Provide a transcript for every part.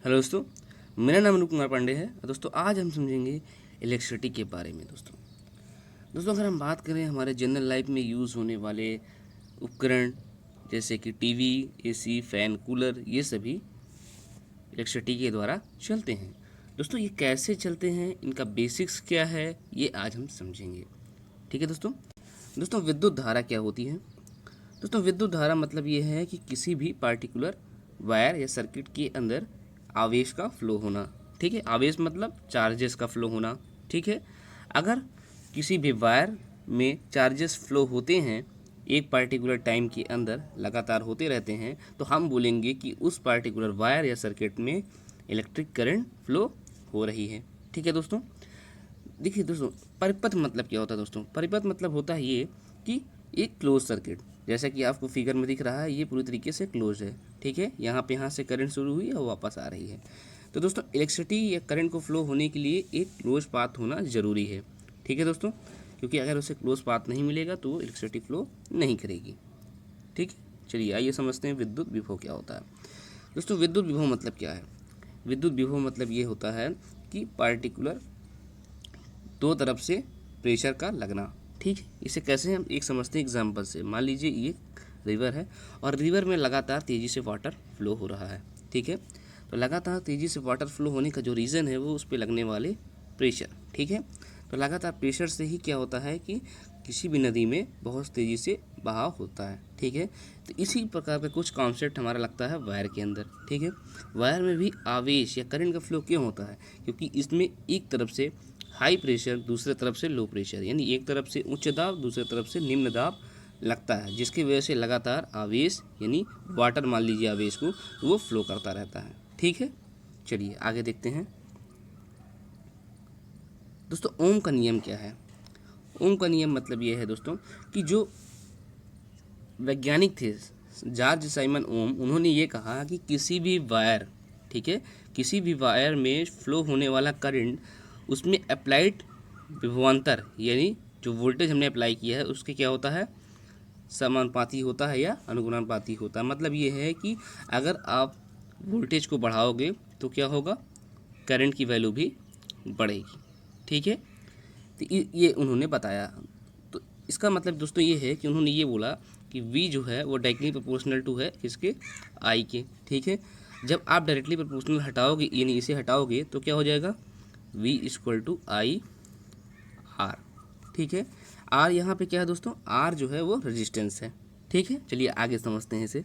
Hello दोस्तों, मेरा नाम अनूप कुमार पांडे है। दोस्तों आज हम समझेंगे इलेक्ट्रिसिटी के बारे में। दोस्तों अगर हम बात करें हमारे जनरल लाइफ में यूज़ होने वाले उपकरण जैसे कि टीवी, एसी, फैन, कूलर, ये सभी इलेक्ट्रिसिटी के द्वारा चलते हैं। दोस्तों ये कैसे चलते हैं, इनका बेसिक्स क्या है, ये आज हम समझेंगे। ठीक है दोस्तों। दोस्तों विद्युत धारा क्या होती है? दोस्तों विद्युत धारा मतलब ये है कि किसी भी पार्टिकुलर वायर या सर्किट के अंदर आवेश का फ्लो होना। ठीक है, आवेश मतलब चार्जेस का फ्लो होना। ठीक है, अगर किसी भी वायर में चार्जेस फ्लो होते हैं, एक पार्टिकुलर टाइम के अंदर लगातार होते रहते हैं, तो हम बोलेंगे कि उस पार्टिकुलर वायर या सर्किट में इलेक्ट्रिक करंट फ्लो हो रही है। ठीक है दोस्तों। देखिए दोस्तों, परिपथ मतलब क्या होता है? दोस्तों परिपथ मतलब होता है ये कि एक क्लोज सर्किट, जैसा कि आपको फिगर में दिख रहा है, ये पूरी तरीके से क्लोज है। ठीक है, यहाँ पे यहाँ से करंट शुरू हुई और वापस आ रही है। तो दोस्तों इलेक्ट्रिसिटी या करंट को फ्लो होने के लिए एक क्लोज पाथ होना ज़रूरी है। ठीक है दोस्तों, क्योंकि अगर उसे क्लोज पाथ नहीं मिलेगा तो इलेक्ट्रिसिटी फ्लो नहीं करेगी। ठीक है, चलिए आइए समझते हैं विद्युत विभव क्या होता है। दोस्तों विद्युत विभव मतलब क्या है? विद्युत विभव मतलब ये होता है कि पार्टिकुलर दो तरफ से प्रेशर का लगना। ठीक है, इसे कैसे हम एक समझते हैं एग्जाम्पल से। मान लीजिए ये रिवर है और रिवर में लगातार तेज़ी से वाटर फ्लो हो रहा है। ठीक है, तो लगातार तेज़ी से वाटर फ्लो होने का जो रीज़न है वो उस पर लगने वाले प्रेशर। ठीक है, तो लगातार प्रेशर से ही क्या होता है कि किसी भी नदी में बहुत तेज़ी से बहाव होता है। ठीक है, तो इसी प्रकार का कुछ कॉन्सेप्ट हमारा लगता है वायर के अंदर। ठीक है, वायर में भी आवेश या करंट का फ्लो क्यों होता है? क्योंकि इसमें एक तरफ से हाई प्रेशर, दूसरे तरफ से लो प्रेशर, यानी एक तरफ से उच्च दाब, दूसरे तरफ से निम्न दाब लगता है, जिसकी वजह से लगातार आवेश यानी वाटर मान लीजिए आवेश को, वो फ्लो करता रहता है। ठीक है, चलिए आगे देखते हैं। दोस्तों ओम का नियम क्या है? ओम का नियम मतलब ये है दोस्तों कि जो वैज्ञानिक थे जॉर्ज साइमन ओम, उन्होंने ये कहा कि किसी भी वायर, ठीक है, किसी भी वायर में फ्लो होने वाला करंट, उसमें अप्लाइड विभवांतर यानी जो वोल्टेज हमने अप्लाई किया है उसके क्या होता है, समानुपाती होता है या अनुगुणानुपाती होता है। मतलब ये है कि अगर आप वोल्टेज को बढ़ाओगे तो क्या होगा, करंट की वैल्यू भी बढ़ेगी। ठीक है, तो ये उन्होंने बताया। तो इसका मतलब दोस्तों ये है कि उन्होंने ये बोला कि V जो है वो डायरेक्टली प्रोपोर्शनल टू है किसके, I के। ठीक है, जब आप डायरेक्टली प्रोपोर्शनल हटाओगे यानी इसे हटाओगे तो क्या हो जाएगा, V equal to I R. ठीक है, R यहाँ पे क्या है दोस्तों, R जो है वो रेजिस्टेंस है। ठीक है, चलिए आगे समझते हैं इसे।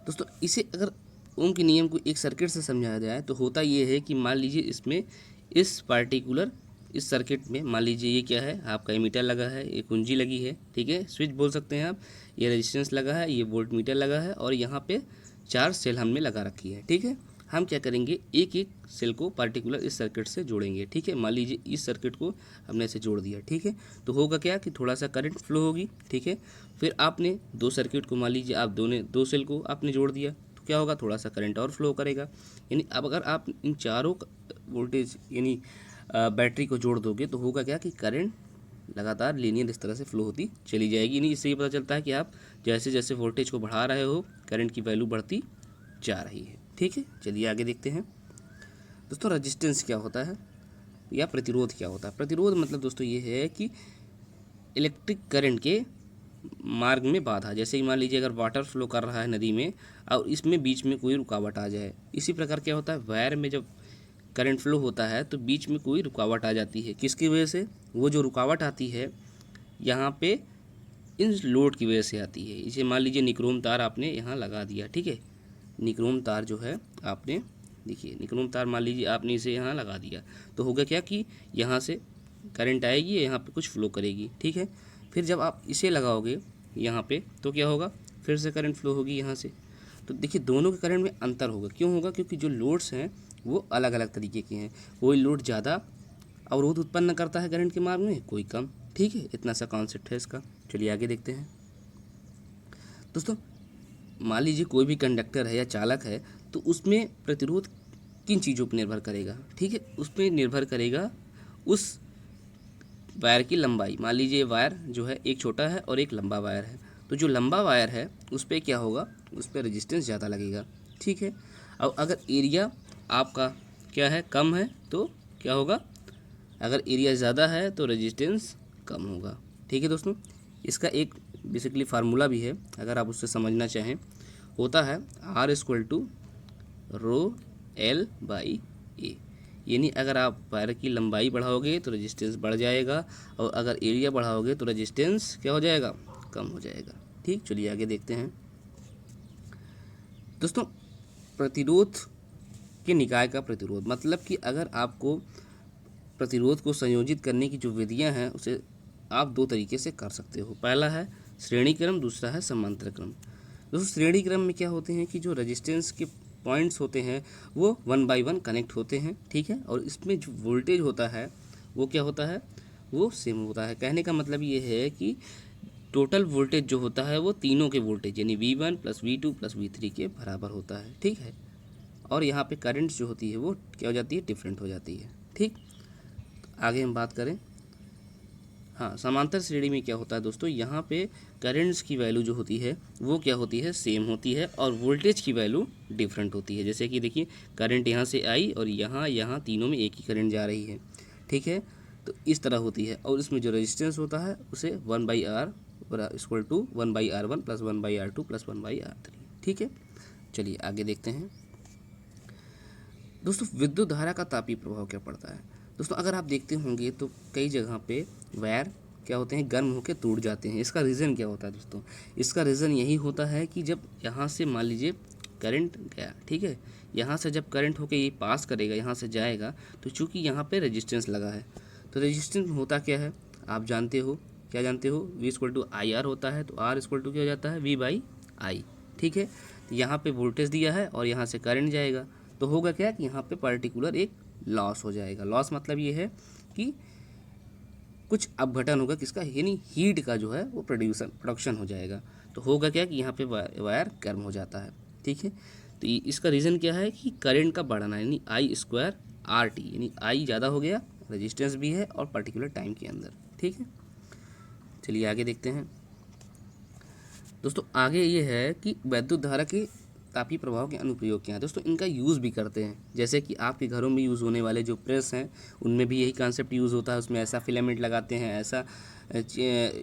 दोस्तों इसे अगर ओम के नियम को एक सर्किट से समझाया जाए तो होता ये है कि मान लीजिए इसमें इस पार्टिकुलर इस सर्किट में मान लीजिए ये क्या है, आपका एमीटर लगा है, ये कुंजी लगी है। ठीक है, स्विच बोल सकते हैं आप, ये रेजिस्टेंस लगा है, ये वोल्ट मीटर लगा है और यहाँ पे 4 सेल हमने लगा रखी है। ठीक है, हम क्या करेंगे, एक एक सेल को पार्टिकुलर इस सर्किट से जोड़ेंगे। ठीक है, मान लीजिए इस सर्किट को हमने ऐसे जोड़ दिया। ठीक है, तो होगा क्या कि थोड़ा सा करंट फ्लो होगी। ठीक है, फिर आपने दो सर्किट को मान लीजिए आप दो सेल को आपने जोड़ दिया तो क्या होगा, थोड़ा सा करंट और फ्लो करेगा। यानी अब अगर आप इन चारों वोल्टेज यानी बैटरी को जोड़ दोगे तो होगा क्या कि करंट लगातार लीनियर इस तरह से फ्लो होती चली जाएगी। यानी इससे ये पता चलता है कि आप जैसे जैसे वोल्टेज को बढ़ा रहे हो करंट की वैल्यू बढ़ती जा रही है। ठीक है, चलिए आगे देखते हैं। दोस्तों रजिस्टेंस क्या होता है या प्रतिरोध क्या होता है? प्रतिरोध मतलब दोस्तों ये है कि इलेक्ट्रिक करंट के मार्ग में बाधा। जैसे कि मान लीजिए अगर वाटर फ्लो कर रहा है नदी में और इसमें बीच में कोई रुकावट आ जाए, इसी प्रकार क्या होता है वायर में जब करंट फ्लो होता है तो बीच में कोई रुकावट आ जाती है। किसकी वजह से? वो जो रुकावट आती है यहाँ पे इन लोड की वजह से आती है। इसे मान लीजिए निक्रोम तार आपने यहाँ लगा दिया। ठीक है, निक्रोम तार जो है आपने, देखिए निक्रोम तार मान लीजिए आपने इसे यहाँ लगा दिया तो होगा क्या कि यहाँ से करंट आएगी, यहाँ पे कुछ फ्लो करेगी। ठीक है, फिर जब आप इसे लगाओगे यहाँ पे तो क्या होगा, फिर से करंट फ्लो होगी यहाँ से। तो देखिए दोनों के करंट में अंतर होगा। क्यों होगा? क्योंकि जो लोड्स हैं वो अलग अलग तरीके के हैं। कोई लोड ज़्यादा अवरोध उत्पन्न करता है करंट के मार्ग में, कोई कम। ठीक है, इतना सा कॉन्सेप्ट है इसका। चलिए आगे देखते हैं। दोस्तों मान लीजिए कोई भी कंडक्टर है या चालक है तो उसमें प्रतिरोध किन चीज़ों पर निर्भर करेगा? ठीक है, उस पर निर्भर करेगा उस वायर की लंबाई। मान लीजिए वायर जो है एक छोटा है और एक लंबा वायर है, तो जो लंबा वायर है उस पर क्या होगा, उस पर रेजिस्टेंस ज़्यादा लगेगा, ठीक है। अब अगर एरिया आपका क्या है, कम है, तो क्या होगा, अगर एरिया ज़्यादा है तो रेजिस्टेंस कम होगा, ठीक है दोस्तों। इसका एक बेसिकली फार्मूला भी है, अगर आप उससे समझना चाहें, होता है R equal to rho L by A. यानी अगर आप वायर की लंबाई बढ़ाओगे तो रेजिस्टेंस बढ़ जाएगा, और अगर एरिया बढ़ाओगे तो रेजिस्टेंस क्या हो जाएगा, कम हो जाएगा, ठीक। चलिए आगे देखते हैं दोस्तों। प्रतिरोध के निकाय का प्रतिरोध, मतलब कि अगर आपको प्रतिरोध को संयोजित करने की जो विधियां हैं उसे आप दो तरीके से कर सकते हो। पहला है श्रेणी क्रम, दूसरा है समांतर क्रम। दोस्तों श्रेणी क्रम में क्या होते हैं कि जो रेजिस्टेंस के पॉइंट्स होते हैं वो 1 बाई 1 कनेक्ट होते हैं, ठीक है, और इसमें जो वोल्टेज होता है वो क्या होता है, वो सेम होता है। कहने का मतलब ये है कि टोटल वोल्टेज जो होता है वो तीनों के वोल्टेज यानी V1 plus V2 plus V3 के बराबर होता है, ठीक है। और यहाँ पे करंट जो होती है वो क्या हो जाती है, डिफरेंट हो जाती है, ठीक। आगे हम बात करें, हाँ, समांतर श्रेणी में क्या होता है दोस्तों, यहाँ पे करंट्स की वैल्यू जो होती है वो क्या होती है, सेम होती है, और वोल्टेज की वैल्यू डिफरेंट होती है। जैसे कि देखिए करंट यहाँ से आई और यहाँ तीनों में एक ही करंट जा रही है, ठीक है, तो इस तरह होती है। और इसमें जो रेजिस्टेंस होता है उसे 1/R equal to 1/R1 plus 1/R2 plus 1/R3, ठीक है। चलिए आगे देखते हैं दोस्तों, विद्युत धारा का तापीय प्रभाव क्या पड़ता है। दोस्तों अगर आप देखते होंगे तो कई जगह पे वायर क्या होते हैं, गर्म होकर टूट जाते हैं। इसका रीज़न क्या होता है दोस्तों, इसका रीज़न यही होता है कि जब यहाँ से मान लीजिए करंट गया, ठीक है, यहाँ से जब करंट होकर ये पास करेगा, यहाँ से जाएगा, तो चूंकि यहाँ पे रेजिस्टेंस लगा है, तो रेजिस्टेंस होता क्या है आप जानते हो, क्या जानते हो, V इक्वल टू IR होता है, तो R इक्वल टू क्या हो जाता है, V/I, ठीक है। तो यहाँ पे वोल्टेज दिया है और यहाँ से करंट जाएगा, तो होगा क्या कि यहाँ पे पर्टिकुलर एक लॉस हो जाएगा। लॉस मतलब ये है कि कुछ अपघटन होगा किसका, यानी हीट का जो है वो प्रोडक्शन हो जाएगा। तो होगा क्या कि यहाँ पे वायर गर्म हो जाता है, ठीक है। तो इसका रीज़न क्या है कि करंट का बढ़ना, यानी I²RT, यानी I ज़्यादा हो गया, रेजिस्टेंस भी है और पर्टिकुलर टाइम के अंदर, ठीक है। चलिए आगे देखते हैं दोस्तों। आगे ये है कि विद्युत धारा के तापीय प्रभाव के अनुप्रयोग क्या है। दोस्तों इनका यूज़ भी करते हैं, जैसे कि आपके घरों में यूज़ होने वाले जो प्रेस हैं उनमें भी यही कॉन्सेप्ट यूज़ होता है। उसमें ऐसा फिलामेंट लगाते हैं, ऐसा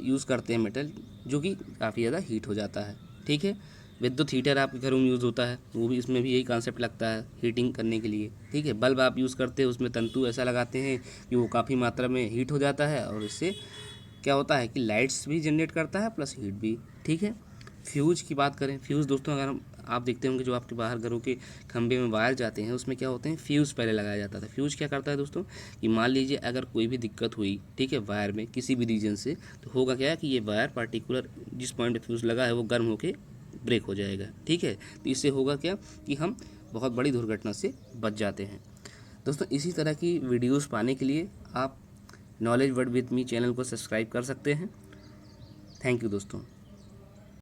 यूज़ करते हैं मेटल, जो कि काफ़ी ज़्यादा हीट हो जाता है, ठीक है। विद्युत हीटर आपके घरों में यूज़ होता है, वो भी इसमें भी यही कॉन्सेप्ट लगता है हीटिंग करने के लिए, ठीक है। बल्ब आप यूज़ करते हैं, उसमें तंतु ऐसा लगाते हैं कि वो काफ़ी मात्रा में हीट हो जाता है, और इससे क्या होता है कि लाइट्स भी जनरेट करता है प्लस हीट भी, ठीक है। फ्यूज़ की बात करें, फ्यूज़ दोस्तों अगर आप देखते होंगे जो आपके बाहर घरों के खंभे में वायर जाते हैं उसमें क्या होते हैं, फ्यूज़ पहले लगाया जाता था। फ्यूज़ क्या करता है दोस्तों कि मान लीजिए अगर कोई भी दिक्कत हुई, ठीक है, वायर में किसी भी रीजन से, तो होगा क्या कि ये वायर पर्टिकुलर जिस पॉइंट पे फ्यूज़ लगा है वो गर्म होकर ब्रेक हो जाएगा, ठीक है। तो इससे होगा क्या कि हम बहुत बड़ी दुर्घटना से बच जाते हैं। दोस्तों इसी तरह की वीडियोज़ पाने के लिए आप knowledge word with me channel को सब्सक्राइब कर सकते हैं। थैंक यू दोस्तों।